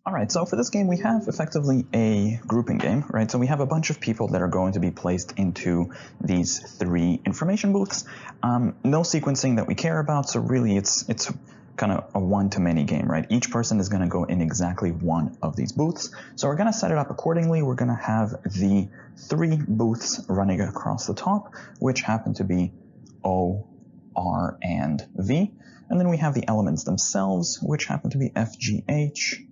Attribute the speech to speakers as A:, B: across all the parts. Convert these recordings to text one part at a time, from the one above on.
A: All right, so for this game, we have effectively a grouping game, right? So we have a bunch of people that are going to be placed into these three information booths. No sequencing that we care about, so really it's kind of a one-to-many game, right? Each person is going to go in exactly one of these booths. So we're going to set it up accordingly. We're going to have the three booths running across the top, which happen to be O, R, and V. And then we have the elements themselves, which happen to be F, G, H,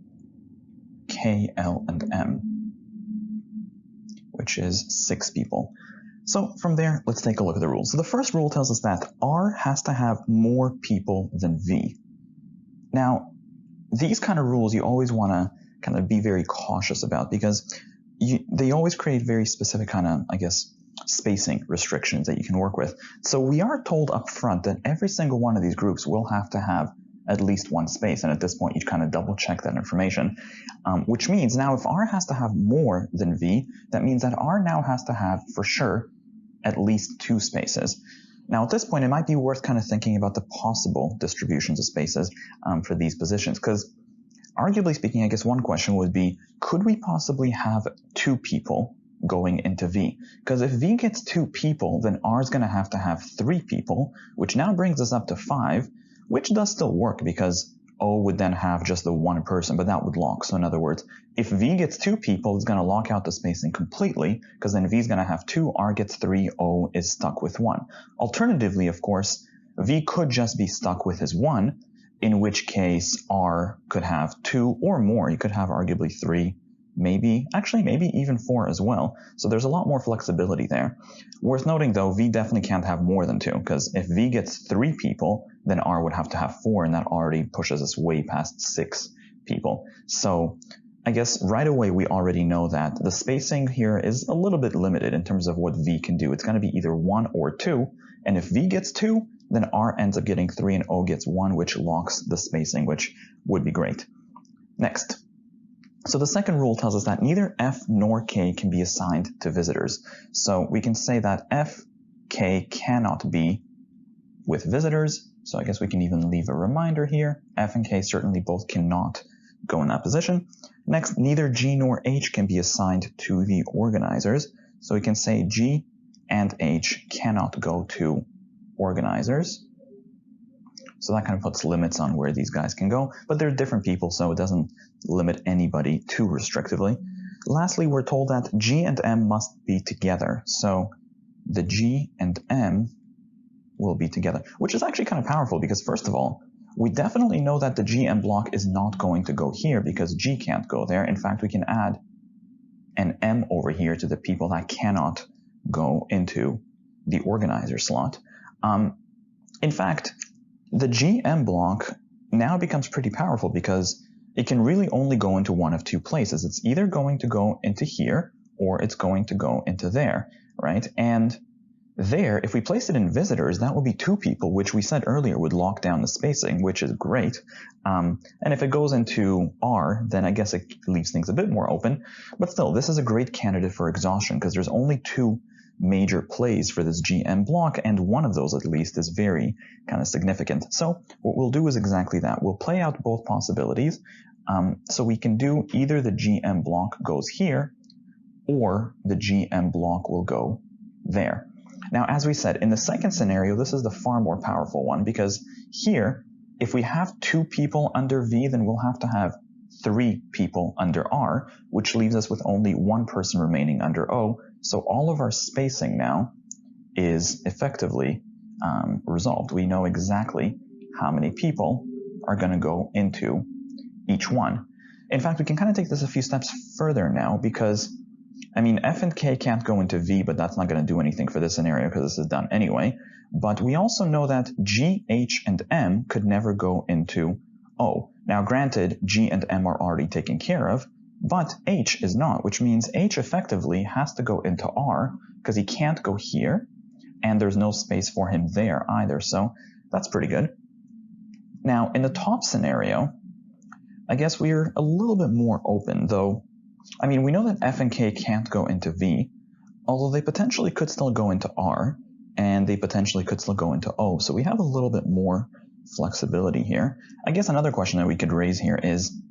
A: K, L, and M, which is 6 people. So from there, let's take a look at the rules. So the first rule tells us that R has to have more people than V. Now, these kind of rules you always want to kind of be very cautious about because they always create very specific kind of, I guess, spacing restrictions that you can work with. So we are told up front that every single one of these groups will have to have at least one space, and at this point you kind of double check that information, which means now if R has to have more than V, that means that R now has to have for sure at least 2 spaces. Now at this point it might be worth kind of thinking about the possible distributions of spaces for these positions, because arguably speaking, I guess one question would be, could we possibly have 2 people going into V? Because if V gets 2 people, then R is going to have 3 people, which now brings us up to 5, which does still work because O would then have just the one person, but that would lock. So in other words, if V gets 2 people, it's going to lock out the spacing completely, because then V is going to have 2, R gets 3, O is stuck with 1. Alternatively, of course, V could just be stuck with his 1, in which case R could have 2 or more. You could have arguably 3, maybe even 4 as well. So there's a lot more flexibility there. Worth noting though, V definitely can't have more than 2, because if V gets 3 people, then R would have to have 4, and that already pushes us way past 6 people. So I guess right away we already know that the spacing here is a little bit limited in terms of what V can do. It's going to be either 1 or 2, and if V gets 2, then R ends up getting 3 and O gets 1, which locks the spacing, which would be great. Next. So the second rule tells us that neither F nor K can be assigned to visitors. So we can say that F, K cannot be with visitors. So I guess we can even leave a reminder here. F and K certainly both cannot go in that position. Next, neither G nor H can be assigned to the organizers. So we can say G and H cannot go to organizers. So that kind of puts limits on where these guys can go, but they're different people, so it doesn't limit anybody too restrictively. Lastly, we're told that G and M must be together. So the G and M will be together, which is actually kind of powerful because first of all, we definitely know that the GM block is not going to go here because G can't go there. In fact, we can add an M over here to the people that cannot go into the organizer slot. In fact, the GM block now becomes pretty powerful because it can really only go into one of 2 places. It's either going to go into here or it's going to go into there, right? And there, if we place it in visitors, that would be 2 people, which we said earlier would lock down the spacing, which is great. And if it goes into R, then I guess it leaves things a bit more open. But still, this is a great candidate for exhaustion because there's only 2 major plays for this GM block, and one of those at least is very kind of significant. So what we'll do is exactly that. We'll play out both possibilities. So we can do either the GM block goes here or the GM block will go there. Now, as we said, in the second scenario, this is the far more powerful one because here, if we have 2 people under V, then we'll have to have 3 people under R, which leaves us with only 1 person remaining under O. So all of our spacing now is effectively resolved. We know exactly how many people are going to go into each one. In fact, we can kind of take this a few steps further now because, I mean, F and K can't go into V, but that's not going to do anything for this scenario because this is done anyway. But we also know that G, H, and M could never go into O. Now, granted, G and M are already taken care of, but H is not, which means H effectively has to go into R because he can't go here, and there's no space for him there either, so that's pretty good. Now, in the top scenario, I guess we're a little bit more open, though. I mean, we know that F and K can't go into V, although they potentially could still go into R, and they potentially could still go into O, so we have a little bit more flexibility here. I guess another question that we could raise here is,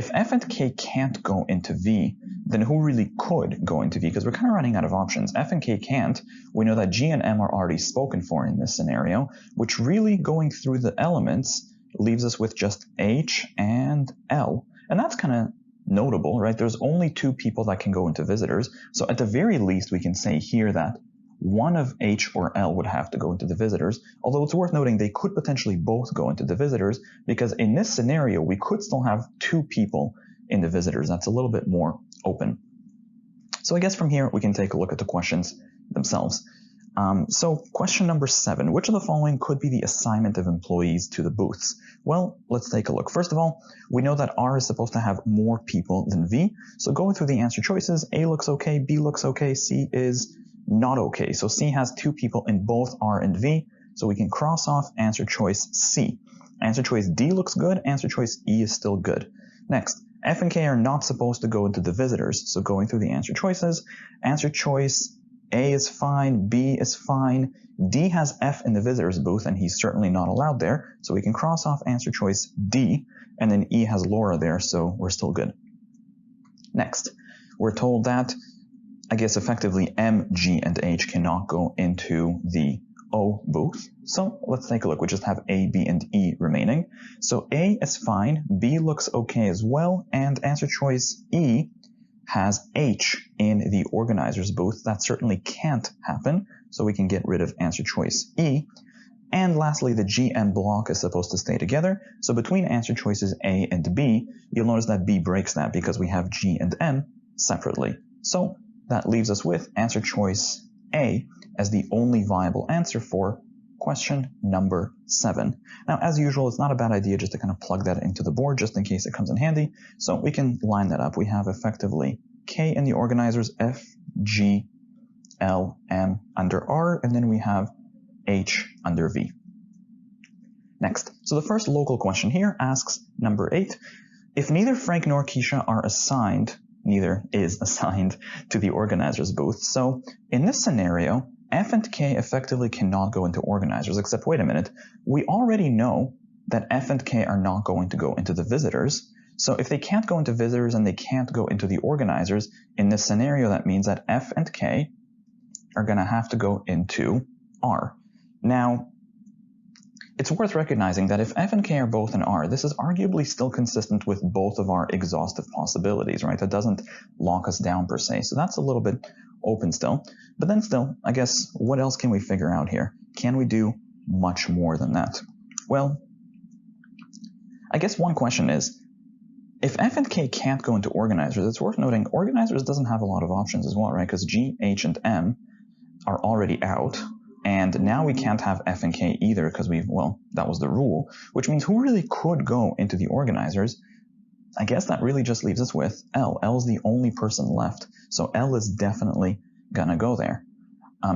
A: if F and K can't go into V, then who really could go into V? Because we're kind of running out of options. F and K can't. We know that G and M are already spoken for in this scenario, which really going through the elements leaves us with just H and L. And that's kind of notable, right? There's only 2 people that can go into visitors. So at the very least, we can say here that one of H or L would have to go into the visitors, although it's worth noting they could potentially both go into the visitors, because in this scenario, we could still have 2 people in the visitors. That's a little bit more open. So I guess from here, we can take a look at the questions themselves. So question number 7, which of the following could be the assignment of employees to the booths? Well, let's take a look. First of all, we know that R is supposed to have more people than V. So going through the answer choices, A looks okay, B looks okay, C is not okay. So C has 2 people in both R and V, so we can cross off answer choice C. Answer choice D looks good, answer choice E is still good. Next, F and K are not supposed to go into the visitors, so going through the answer choices, answer choice A is fine, B is fine, D has F in the visitors booth and he's certainly not allowed there, so we can cross off answer choice D, and then E has Laura there, so we're still good. Next, we're told that I guess effectively M, G, and H cannot go into the O booth. So let's take a look. We just have A, B, and E remaining. So A is fine, B looks okay as well, and answer choice E has H in the organizer's booth. That certainly can't happen, so we can get rid of answer choice E. And lastly, the GM block is supposed to stay together. So between answer choices A and B, you'll notice that B breaks that because we have G and M separately. So that leaves us with answer choice A as the only viable answer for question number 7. Now, as usual, it's not a bad idea just to kind of plug that into the board just in case it comes in handy. So we can line that up. We have effectively K in the organizers, F, G, L, M under R, and then we have H under V. Next, so the first local question here asks number 8, if neither Frank nor Keisha are assigned, neither is assigned to the organizer's booth. So in this scenario, F and K effectively cannot go into organizers, except wait a minute, we already know that F and K are not going to go into the visitors. So if they can't go into visitors and they can't go into the organizers, in this scenario that means that F and K are going to have to go into R. Now, it's worth recognizing that if F and K are both in R, this is arguably still consistent with both of our exhaustive possibilities, right? That doesn't lock us down per se. So that's a little bit open still. But then still, I guess, what else can we figure out here? Can we do much more than that? Well, I guess one question is, if F and K can't go into organizers, it's worth noting organizers doesn't have a lot of options as well, right? Because G, H, and M are already out. And now we can't have F and K either because that was the rule, which means who really could go into the organizers? I guess that really just leaves us with L. L is the only person left, so L is definitely gonna go there.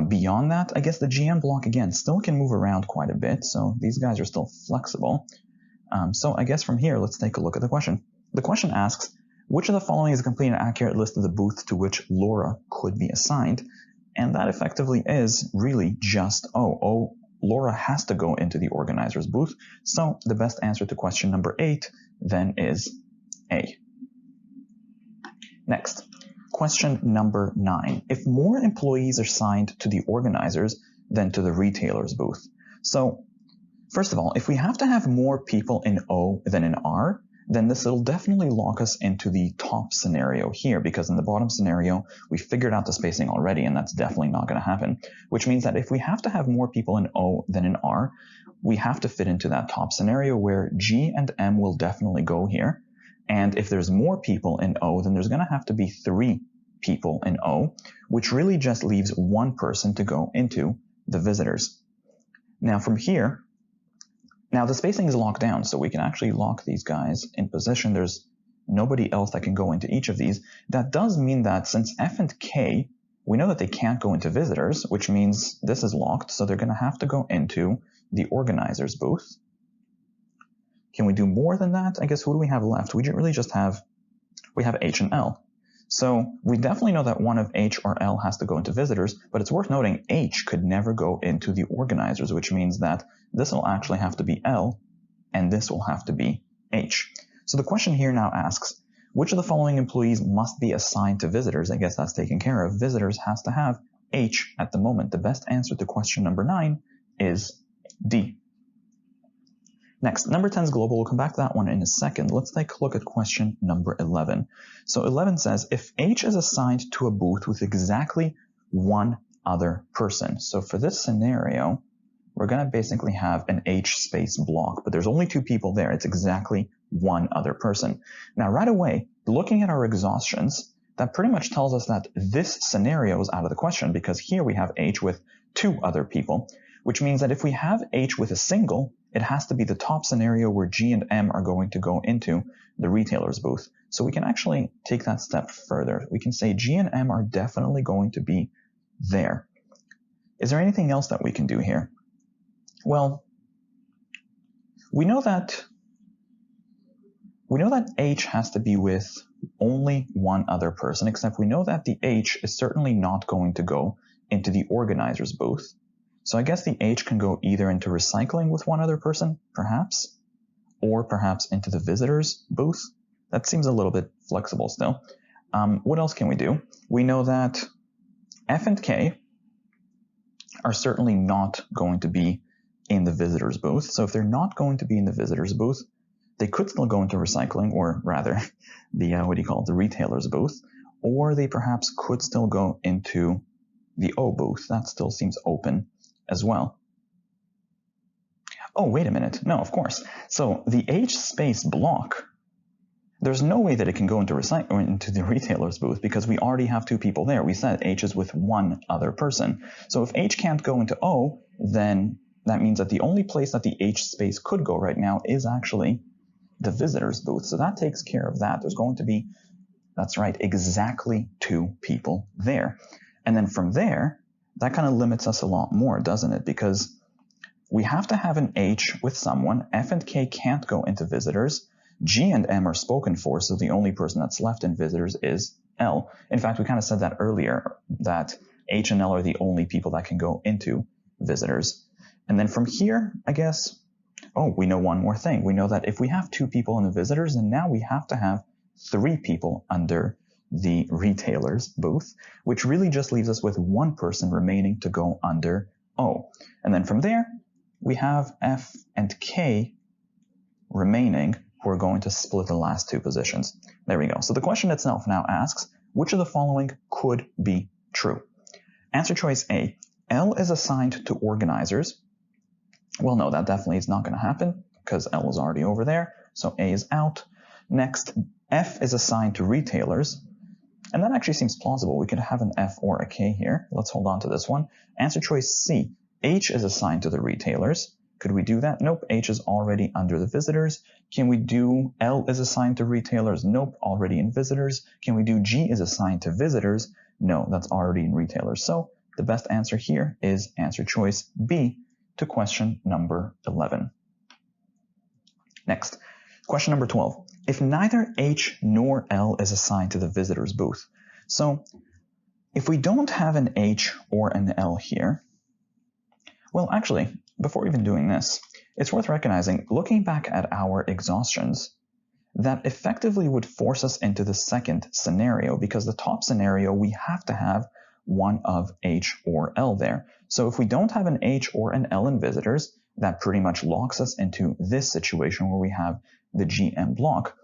A: Beyond that, I guess the GM block, again, still can move around quite a bit, so these guys are still flexible. So I guess from here, let's take a look at the question. The question asks, which of the following is a complete and accurate list of the booths to which Laura could be assigned? And that effectively is really just, Laura has to go into the organizer's booth. So the best answer to question number 8 then is A. Next, question number 9. If more employees are assigned to the organizers than to the retailer's booth. So first of all, if we have to have more people in O than in R, then this will definitely lock us into the top scenario here, because in the bottom scenario, we figured out the spacing already, and that's definitely not going to happen, which means that if we have to have more people in O than in R, we have to fit into that top scenario where G and M will definitely go here. And if there's more people in O, then there's going to have to be 3 people in O, which really just leaves 1 person to go into the visitors. Now from here, now the spacing is locked down, so we can actually lock these guys in position. There's nobody else that can go into each of these. That does mean that since F and K, we know that they can't go into visitors, which means this is locked, so they're going to have to go into the organizer's booth. Can we do more than that? I guess who do we have left? We really just have, we have H and L. So we definitely know that one of H or L has to go into visitors, but it's worth noting H could never go into the organizers, which means that this will actually have to be L, and this will have to be H. So the question here now asks, Which of the following employees must be assigned to visitors? I guess that's taken care of. Visitors has to have H at the moment. The best answer to question number 9 is D. Next, number 10 is global. We'll come back to that one in a second. Let's take a look at question number 11. So 11 says, if H is assigned to a booth with exactly one other person. So for this scenario, we're going to basically have an H space block, but there's only 2 people there. It's exactly one other person. Now, right away, looking at our exhaustions, that pretty much tells us that this scenario is out of the question because here we have H with 2 other people, which means that if we have H with a single, it has to be the top scenario where G and M are going to go into the retailer's booth. So we can actually take that step further. We can say G and M are definitely going to be there. Is there anything else that we can do here? Well, we know that H has to be with only one other person, except we know that the H is certainly not going to go into the organizer's booth. So I guess the H can go either into recycling with one other person, perhaps, or perhaps into the visitor's booth. That seems a little bit flexible still. What else can we do? We know that F and K are certainly not going to be in the visitor's booth. So if they're not going to be in the visitor's booth, they could still go into recycling, or rather the retailer's booth, or they perhaps could still go into the O booth. That still seems open as well. Oh, wait a minute. No, of course. So the H space block, there's no way that it can go into the retailer's booth because we already have 2 people there. We said H is with one other person. So if H can't go into O, then that means that the only place that the H space could go right now is actually the visitor's booth. So that takes care of that. There's going to be, that's right, exactly 2 people there. And then from there, that kind of limits us a lot more, doesn't it? Because we have to have an H with someone. F and K can't go into visitors. G and M are spoken for, so the only person that's left in visitors is L. In fact, we kind of said that earlier, that H and L are the only people that can go into visitors. And then from here, I guess, we know one more thing. We know that if we have 2 people in the visitors, then now we have to have 3 people under the retailer's booth, which really just leaves us with 1 person remaining to go under O. And then from there, we have F and K remaining, who are going to split the last 2 positions. There we go. So the question itself now asks, which of the following could be true? Answer choice A, L is assigned to organizers. Well, no, that definitely is not going to happen because L is already over there. So A is out. Next, F is assigned to retailers. And that actually seems plausible. We could have an F or a K here. Let's hold on to this one. Answer choice C, H is assigned to the retailers. Could we do that? Nope, H is already under the visitors. Can we do L is assigned to retailers? Nope, already in visitors. Can we do G is assigned to visitors? No, that's already in retailers. So the best answer here is answer choice B to question number 11. Next, question number 12. If neither H nor L is assigned to the visitor's booth. So if we don't have an H or an L here, well, actually, before even doing this, it's worth recognizing, looking back at our exhaustions, that effectively would force us into the second scenario, because the top scenario, we have to have one of H or L there. So if we don't have an H or an L in visitors, that pretty much locks us into this situation where we have the GM block.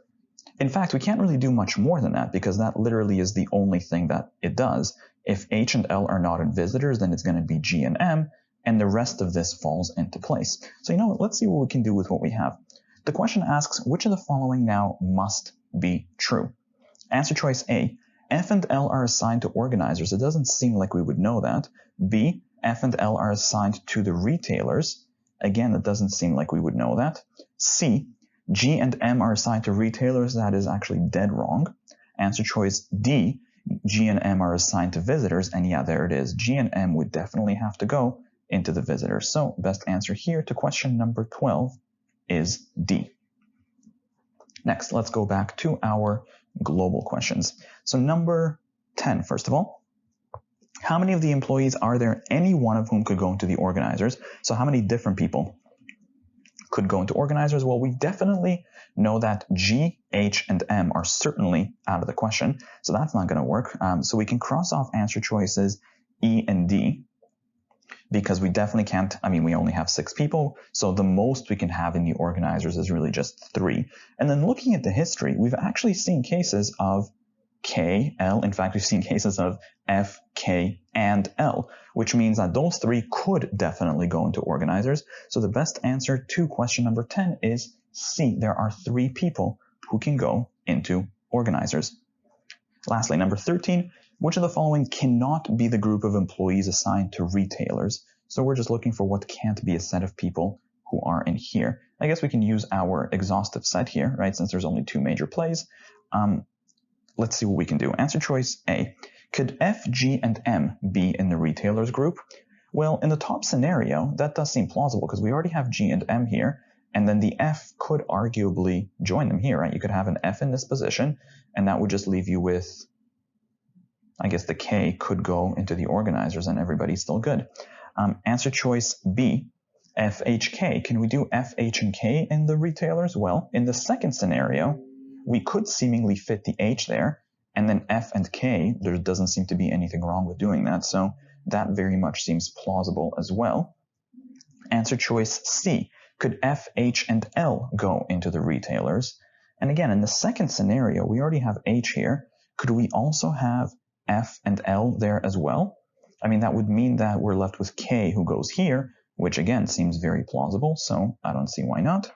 A: In fact, we can't really do much more than that because that literally is the only thing that it does. If H and L are not in visitors, then it's going to be G and M, and the rest of this falls into place. So you know what, let's see what we can do with what we have. The question asks, which of the following now must be true? Answer choice A, F and L are assigned to organizers. It doesn't seem like we would know that. B, F and L are assigned to the retailers. Again, it doesn't seem like we would know that. C, G and M are assigned to retailers. That is actually dead wrong. Answer choice D, G and M are assigned to visitors. And yeah, there it is. G and M would definitely have to go into the visitors. So best answer here to question number 12 is D. Next, let's go back to our global questions. So number 10, first of all, how many of the employees are there, any one of whom could go into the organizers? So how many different people could go into organizers? Well, we definitely know that G, H, and M are certainly out of the question, so that's not going to work. So we can cross off answer choices E and D, because we definitely can't, we only have 6 people, so the most we can have in the organizers is really just 3. And then looking at the history, we've actually seen cases of K, L. In fact, we've seen cases of F, K, and L, which means that those 3 could definitely go into organizers. So the best answer to question number 10 is C. There are 3 people who can go into organizers. Lastly, number 13, which of the following cannot be the group of employees assigned to retailers? So we're just looking for what can't be a set of people who are in here. I guess we can use our exhaustive set here, right, since there's only 2 major plays. Let's see what we can do. Answer choice A. Could F, G, and M be in the retailers group? Well, in the top scenario, that does seem plausible because we already have G and M here, and then the F could arguably join them here, right? You could have an F in this position, and that would just leave you with, I guess the K could go into the organizers and everybody's still good. Answer choice B. F, H, K. Can we do F, H, and K in the retailers? Well, in the second scenario, we could seemingly fit the H there, and then F and K, there doesn't seem to be anything wrong with doing that, so that very much seems plausible as well. Answer choice C. Could F, H, and L go into the retailers? And again, in the second scenario, we already have H here. Could we also have F and L there as well? That would mean that we're left with K who goes here, which again seems very plausible, so I don't see why not.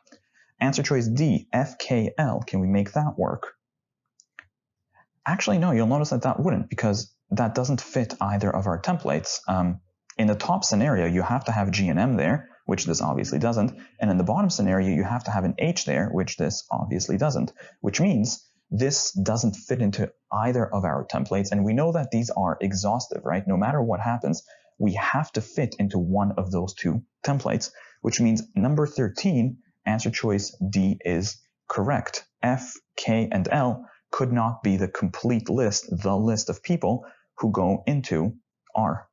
A: Answer choice D, F, K, L. Can we make that work? Actually, no, you'll notice that that wouldn't, because that doesn't fit either of our templates. In the top scenario, you have to have G and M there, which this obviously doesn't. And in the bottom scenario, you have to have an H there, which this obviously doesn't, which means this doesn't fit into either of our templates. And we know that these are exhaustive, right? No matter what happens, we have to fit into one of those 2 templates, which means number 13, answer choice D, is correct. F, K, and L could not be the complete list, the list of people who go into R.